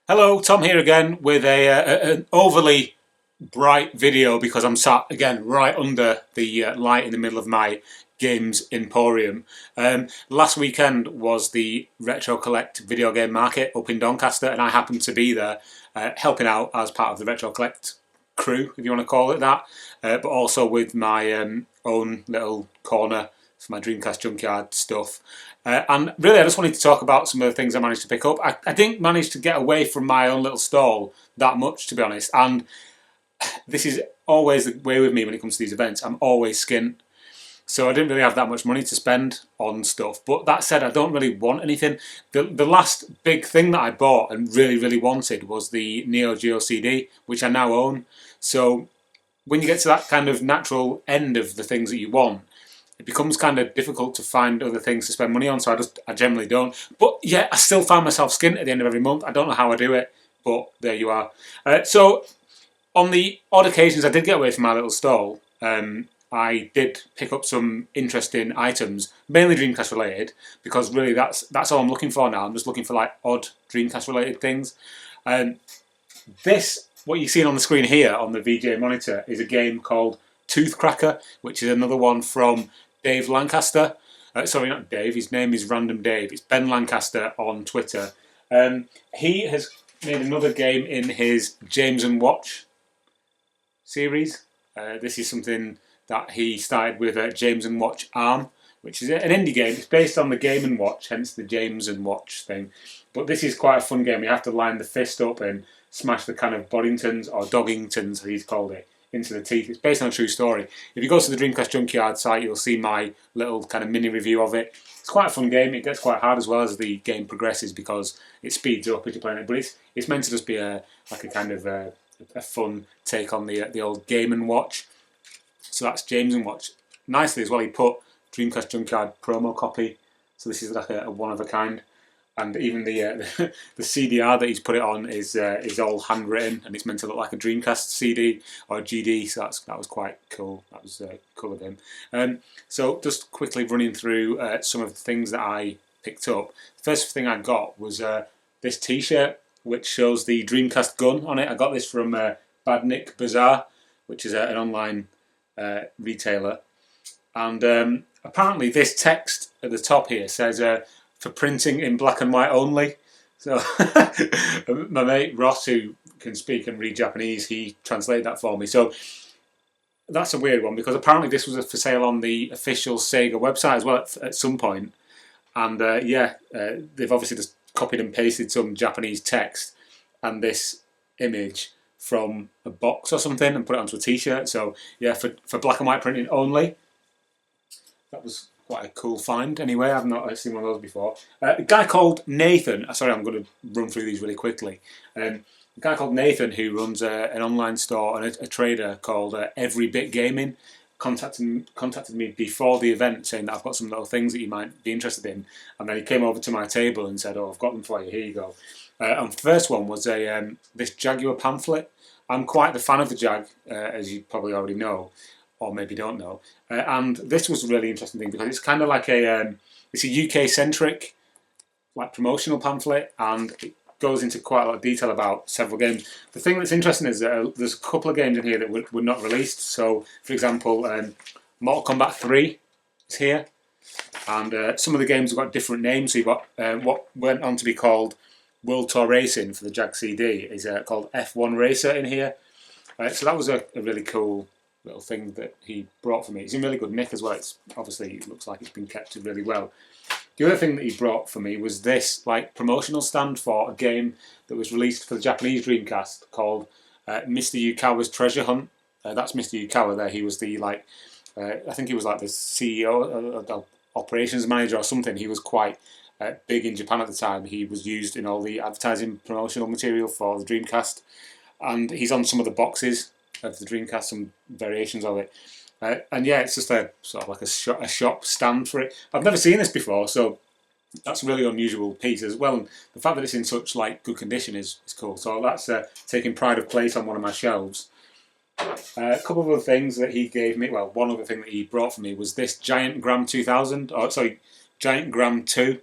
Hello, Tom here again with an overly bright video because I'm sat again right under the light in the middle of my games emporium. Last weekend was the RetroCollect Video Game Market up in Doncaster, and I happened to be there helping out as part of the RetroCollect crew, if you want to call it that, but also with my own little corner for my Dreamcast junkyard stuff. And really, I just wanted to talk about some of the things I managed to pick up. I didn't manage to get away from my own little stall that much, to be honest. And this is always the way with me when it comes to these events. I'm always skint. So I didn't really have that much money to spend on stuff. But that said, I don't really want anything. The last big thing that I bought and really wanted was the Neo Geo CD, which I now own. So when you get to that kind of natural end of the things that you want, it becomes kind of difficult to find other things to spend money on, so I generally don't. But yeah, I still find myself skint at the end of every month. I don't know how I do it, but there you are. So on the odd occasions I did get away from my little stall, I did pick up some interesting items, mainly Dreamcast related, because really that's all I'm looking for now. I'm just looking for like odd Dreamcast related things. What you're seeing on the screen here on the VGA monitor is a game called Toothcracker, which is another one from Dave Lancaster. Sorry, not Dave, his name is Random Dave. It's Ben Lancaster on Twitter. He has made another game in his James and Watch series. This is something that he started with James and Watch ARM, which is an indie game. It's based on the Game and Watch, hence the James and Watch thing. But this is quite a fun game. You have to line the fist up and smash the kind of Boddingtons, or Doggingtons as he's called it, into the teeth. It's based on a true story. If you go to the Dreamcast Junkyard site, you'll see my little kind of mini review of it. It's quite a fun game. It gets quite hard as well as the game progresses because it speeds up as you're playing it. But it's meant to just be a kind of a fun take on the old Game and Watch. So that's James and Watch. Nicely as well, he put Dreamcast Junkyard promo copy. So this is like a one of a kind. And even the CDR that he's put it on is all handwritten, and it's meant to look like a Dreamcast CD or a GD. So that was quite cool. That was cool of him. So just quickly running through some of the things that I picked up. The first thing I got was this T-shirt, which shows the Dreamcast gun on it. I got this from Badnik Bazaar, which is an online retailer, and apparently this text at the top here says. For printing in black and white only. So my mate Ross, who can speak and read Japanese, he translated that for me. So that's a weird one because apparently this was for sale on the official Sega website as well at some point. And they've obviously just copied and pasted some Japanese text and this image from a box or something and put it onto a T-shirt. So yeah, for black and white printing only. That was quite a cool find anyway. I've not seen one of those before. A guy called Nathan, sorry, I'm going to run through these really quickly. A guy called Nathan who runs an online store and a trader called Every Bit Gaming contacted me before the event saying that I've got some little things that you might be interested in, and then he came over to my table and said, "Oh, I've got them for you, here you go." And the first one was this Jaguar pamphlet. I'm quite the fan of the Jag, as you probably already know, or maybe don't know. And this was a really interesting thing because it's kind of like it's a UK-centric like promotional pamphlet, and it goes into quite a lot of detail about several games. The thing that's interesting is that there's a couple of games in here that were not released. So, for example, Mortal Kombat 3 is here, and some of the games have got different names. So you've got what went on to be called World Tour Racing for the Jag CD is called F1 Racer in here. So that was a really cool little thing that he brought for me. It's in really good nick as well. It looks like it's been kept really well. The other thing that he brought for me was this like promotional stand for a game that was released for the Japanese Dreamcast called Mr. Yukawa's Treasure Hunt. That's Mr. Yukawa there. He was the I think he was like the CEO, the operations manager or something. He was quite big in Japan at the time. He was used in all the advertising promotional material for the Dreamcast, and he's on some of the boxes of the Dreamcast, some variations of it. And yeah, it's just a sort of like a shop stand for it. I've never seen this before, so that's a really unusual piece as well. And the fact that it's in such like good condition is cool. So that's taking pride of place on one of my shelves. A couple of other things that he gave me. Well, one other thing that he brought for me was this Giant Gram 2000. Giant Gram 2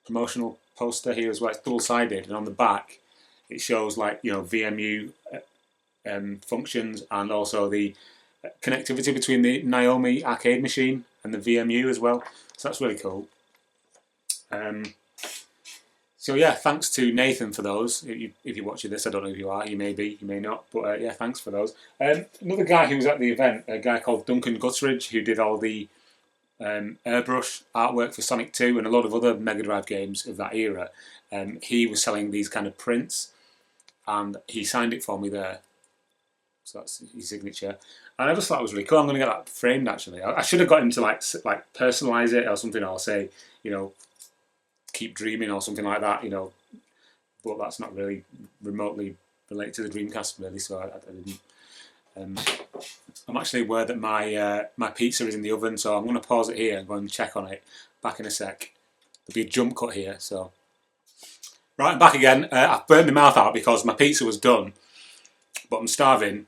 promotional poster here as well. It's double-sided, and on the back it shows like, you know, VMU functions, and also the connectivity between the Naomi arcade machine and the VMU as well. So that's really cool. So yeah, thanks to Nathan for those. If you're watching this, I don't know if you are. You may be, you may not. But yeah, thanks for those. Another guy who was at the event, a guy called Duncan Guttridge, who did all the airbrush artwork for Sonic 2 and a lot of other Mega Drive games of that era. He was selling these kind of prints, and he signed it for me there. So that's his signature. And I just thought it was really cool. I'm going to get that framed, actually. I should have got him to like personalise it or something, or say, you know, keep dreaming or something like that, you know. But that's not really remotely related to the Dreamcast, really, so I didn't. I'm actually aware that my pizza is in the oven, so I'm going to pause it here and go and check on it. Back in a sec. There'll be a jump cut here, so... Right, I'm back again. I've burnt my mouth out because my pizza was done, but I'm starving,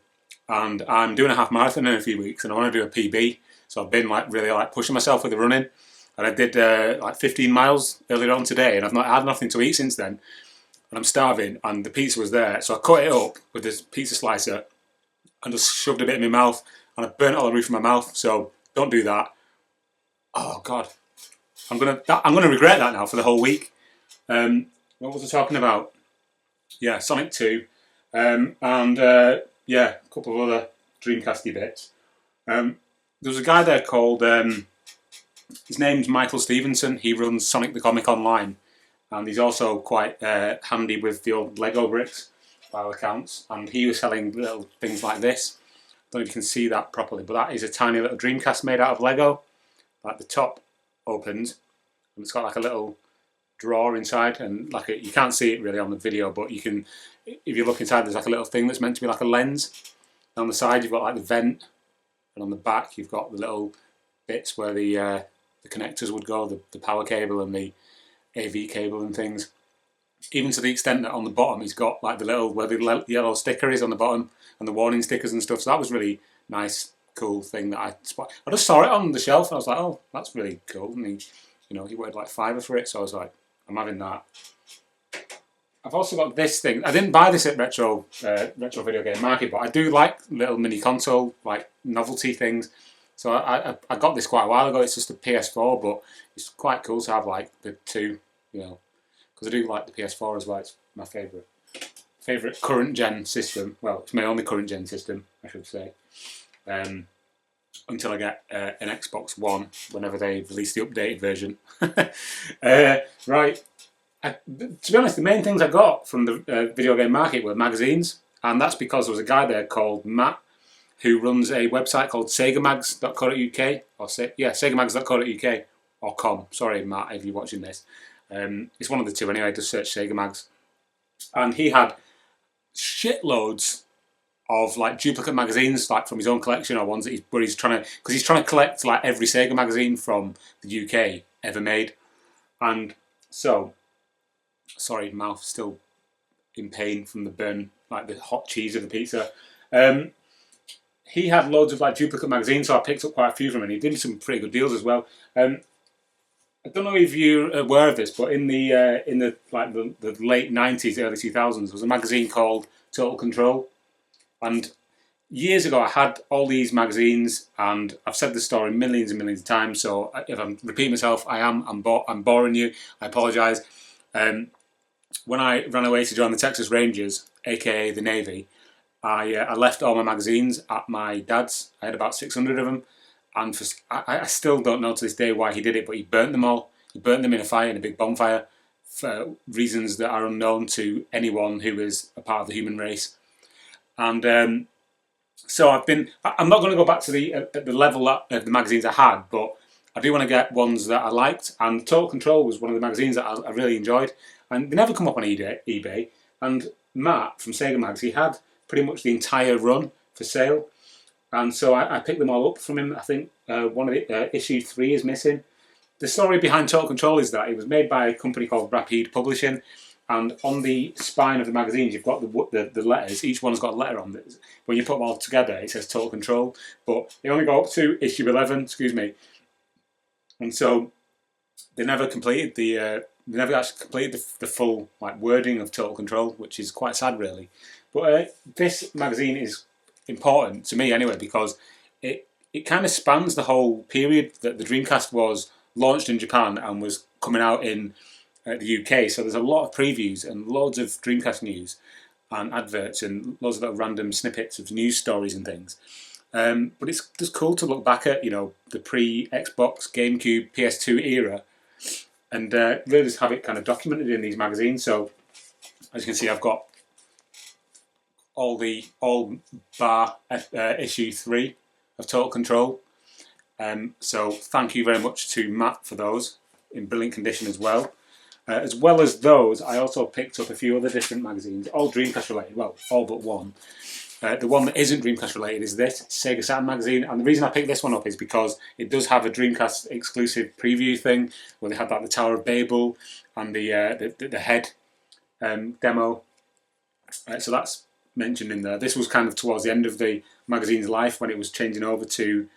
and I'm doing a half marathon in a few weeks, and I want to do a PB, so I've been like really like pushing myself with the running, and I did like 15 miles earlier on today, and I've not had nothing to eat since then, and I'm starving, and the pizza was there, so I cut it up with this pizza slicer, and just shoved a bit in my mouth, and I burnt all the roof of my mouth, so don't do that. Oh God, I'm gonna regret that now for the whole week. What was I talking about? Yeah, Sonic 2, and yeah, a couple of other Dreamcasty bits. There was a guy there called, his name's Michael Stevenson. He runs Sonic the Comic online, and he's also quite handy with the old Lego bricks, by all accounts. And he was selling little things like this. I don't know if you can see that properly, but that is a tiny little Dreamcast made out of Lego. Like the top opens, and it's got like a little drawer inside, and like you can't see it really on the video, but you can, if you look inside, there's like a little thing that's meant to be like a lens. And on the side you've got like the vent, and on the back you've got the little bits where the connectors would go, the power cable and the AV cable and things. Even to the extent that on the bottom he's got like the little, where the yellow sticker is on the bottom, and the warning stickers and stuff. So that was really nice, cool thing that I spotted. I just saw it on the shelf and I was like, oh, that's really cool. And he, you know, he wanted like $5 for it, so I was like, I'm having that. I've also got this thing. I didn't buy this at Retro Video Game Market, but I do like little mini console, like novelty things. So I got this quite a while ago. It's just a PS4, but it's quite cool to have like the two, you know, because I do like the PS4 as well. It's my favourite current gen system. Well, it's my only current gen system, I should say. Until I get an Xbox One, whenever they release the updated version. Right. To be honest, the main things I got from the video game market were magazines, and that's because there was a guy there called Matt who runs a website called segamags.co.uk, or segamags.co.uk, or com. Sorry, Matt, if you're watching this. It's one of the two anyway, just search Sega Mags. And he had shitloads of like duplicate magazines, like from his own collection, or ones that he's trying to collect like every Sega magazine from the UK ever made. And so, sorry, mouth still in pain from the burn, like the hot cheese of the pizza. He had loads of like duplicate magazines, so I picked up quite a few from him, and he did some pretty good deals as well. I don't know if you're aware of this, but in the late 90s, early 2000s, there was a magazine called Total Control. And years ago I had all these magazines, and I've said this story millions and millions of times, so if I'm repeating myself, I'm boring you, I apologise. When I ran away to join the Texas Rangers, aka the Navy, I left all my magazines at my dad's. I had about 600 of them, and I still don't know to this day why he did it, but he burnt them all. He burnt them in a fire, in a big bonfire, for reasons that are unknown to anyone who is a part of the human race. And so I'm not going to go back to the level of the magazines I had, but I do want to get ones that I liked, and Total Control was one of the magazines that I really enjoyed, and they never come up on eBay. And Matt from Sega Mags, he had pretty much the entire run for sale, and so I picked them all up from him. I think one of the issue 3 is missing. The story behind Total Control is that it was made by a company called Rapide Publishing, and on the spine of the magazines you've got the letters. Each one's got a letter on it. When you put them all together, it says Total Control, but they only go up to issue 11, excuse me. And so they never completed the they never actually completed the full like wording of Total Control, which is quite sad, really. But this magazine is important to me anyway because it kind of spans the whole period that the Dreamcast was launched in Japan and was coming out in the UK. So there's a lot of previews and loads of Dreamcast news and adverts and loads of little random snippets of news stories and things. But it's just cool to look back at, you know, the pre-Xbox, GameCube, PS2 era, and really just have it kind of documented in these magazines. So as you can see, I've got all bar issue 3 of Total Control. So thank you very much to Matt for those in brilliant condition as well. As well as those, I also picked up a few other different magazines, all Dreamcast related, well, all but one. The one that isn't Dreamcast related is this Sega Saturn magazine, and the reason I picked this one up is because it does have a Dreamcast exclusive preview thing where they had like the Tower of Babel and the head demo. So that's mentioned in there. This was kind of towards the end of the magazine's life when it was changing over to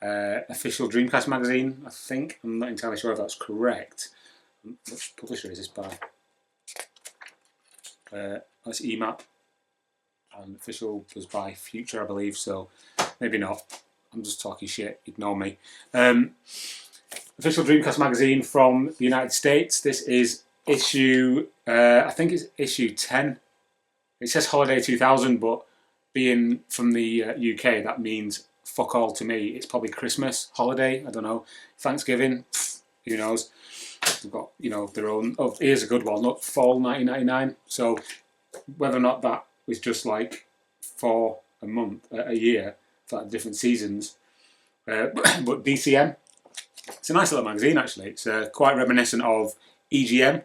official Dreamcast magazine, I think. I'm not entirely sure if that's correct. Which publisher is this by? That's EMAP. And official was by Future, I believe, so maybe not. I'm just talking shit, ignore me. Official Dreamcast magazine from the United States. This is issue, I think it's issue 10. It says Holiday 2000, but being from the UK, that means fuck all to me. It's probably Christmas, holiday, I don't know. Thanksgiving, who knows. They've got, you know, their own, oh, here's a good one, look, fall 1999. So whether or not that was just like for a year, for like different seasons. But DCM, it's a nice little magazine actually. It's quite reminiscent of EGM,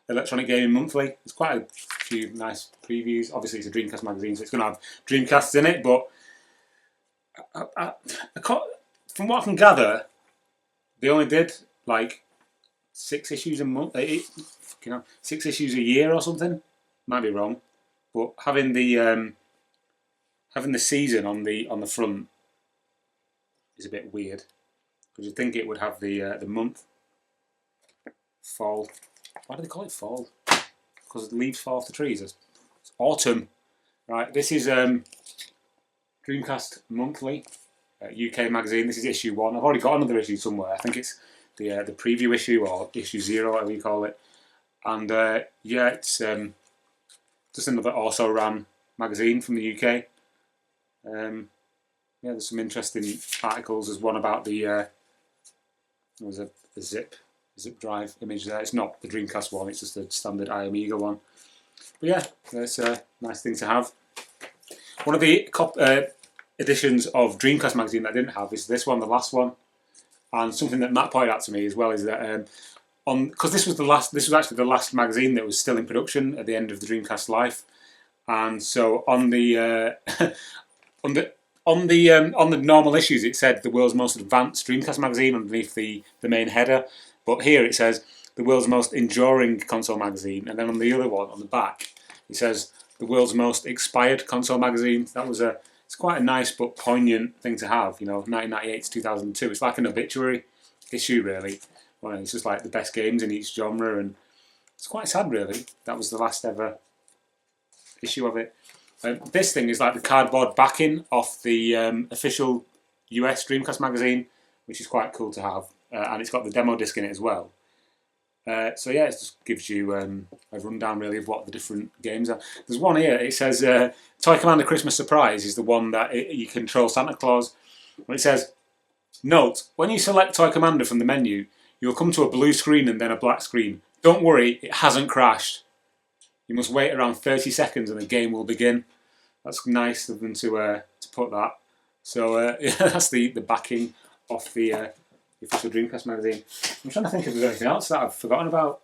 Electronic Gaming Monthly. There's quite a few nice previews. Obviously it's a Dreamcast magazine, so it's going to have Dreamcasts in it, but from what I can gather, they only did like 6 issues a month, 6 issues a year or something. Might be wrong. But having the season on the front is a bit weird because you'd think it would have the month, fall. Why do they call it fall? Because the leaves fall off the trees. It's autumn, right? This is Dreamcast Monthly, UK magazine. This is issue 1. I've already got another issue somewhere. I think it's the preview issue or issue 0, whatever you call it. And yeah, it's just another also ran magazine from the UK. Yeah, there's some interesting articles. There's one about the zip drive image there. It's not the Dreamcast one, it's just a standard iAmiga one. But yeah, it's a nice thing to have. One of the editions of Dreamcast magazine that I didn't have is this one, the last one. And something that Matt pointed out to me as well is that because this was actually the last magazine that was still in production at the end of the Dreamcast life, and so on the on the normal issues it said the world's most advanced Dreamcast magazine underneath the main header, but here it says the world's most enduring console magazine, and then on the other one on the back it says the world's most expired console magazine. It's quite a nice but poignant thing to have, you know, 1998 to 2002. It's like an obituary issue, really. Well, it's just like the best games in each genre, and it's quite sad, really. That was the last ever issue of it. This thing is like the cardboard backing off the official US Dreamcast magazine, which is quite cool to have, and it's got the demo disc in it as well. So yeah, it just gives you a rundown really of what the different games are. There's one here, it says Toy Commander Christmas Surprise is the one that you control Santa Claus. And it says, note, when you select Toy Commander from the menu, you'll come to a blue screen and then a black screen. Don't worry, it hasn't crashed. You must wait around 30 seconds and the game will begin. That's nice of them to put that. So yeah, that's the backing of the official Dreamcast magazine. I'm trying to think if there's anything else that I've forgotten about.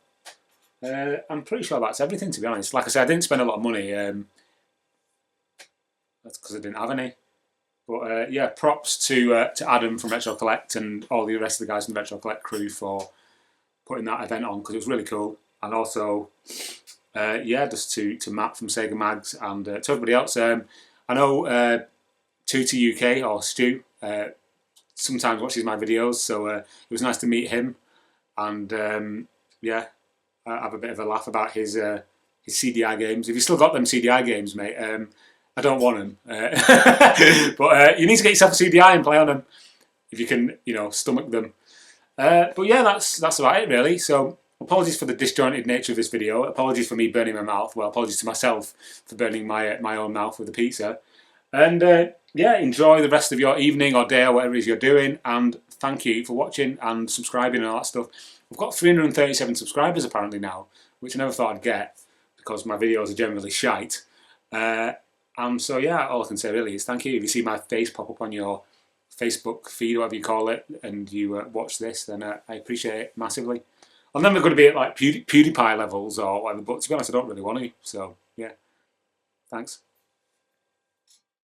I'm pretty sure that's everything, to be honest. Like I said, I didn't spend a lot of money. That's because I didn't have any. But yeah, props to Adam from RetroCollect and all the rest of the guys from the RetroCollect crew for putting that event on, because it was really cool. And also, yeah, just to Matt from Sega Mags and to everybody else. I know Tutti UK, or Stu, sometimes watches my videos, so it was nice to meet him. And yeah, have a bit of a laugh about his CDI games. If you still got them CDI games, mate, I don't want them. But you need to get yourself a CDI and play on them if you can, you know, stomach them. But yeah, that's about it really. So apologies for the disjointed nature of this video. Apologies for me burning my mouth. Well, apologies to myself for burning my own mouth with the pizza. And yeah, enjoy the rest of your evening or day or whatever it is you're doing. And thank you for watching and subscribing and all that stuff. We've got 337 subscribers apparently now, which I never thought I'd get because my videos are generally shite. And so yeah, all I can say really is thank you. If you see my face pop up on your Facebook feed, whatever you call it, and you watch this, then I appreciate it massively. I'm never going to be at like PewDiePie levels or whatever, but to be honest, I don't really want to. So yeah, thanks.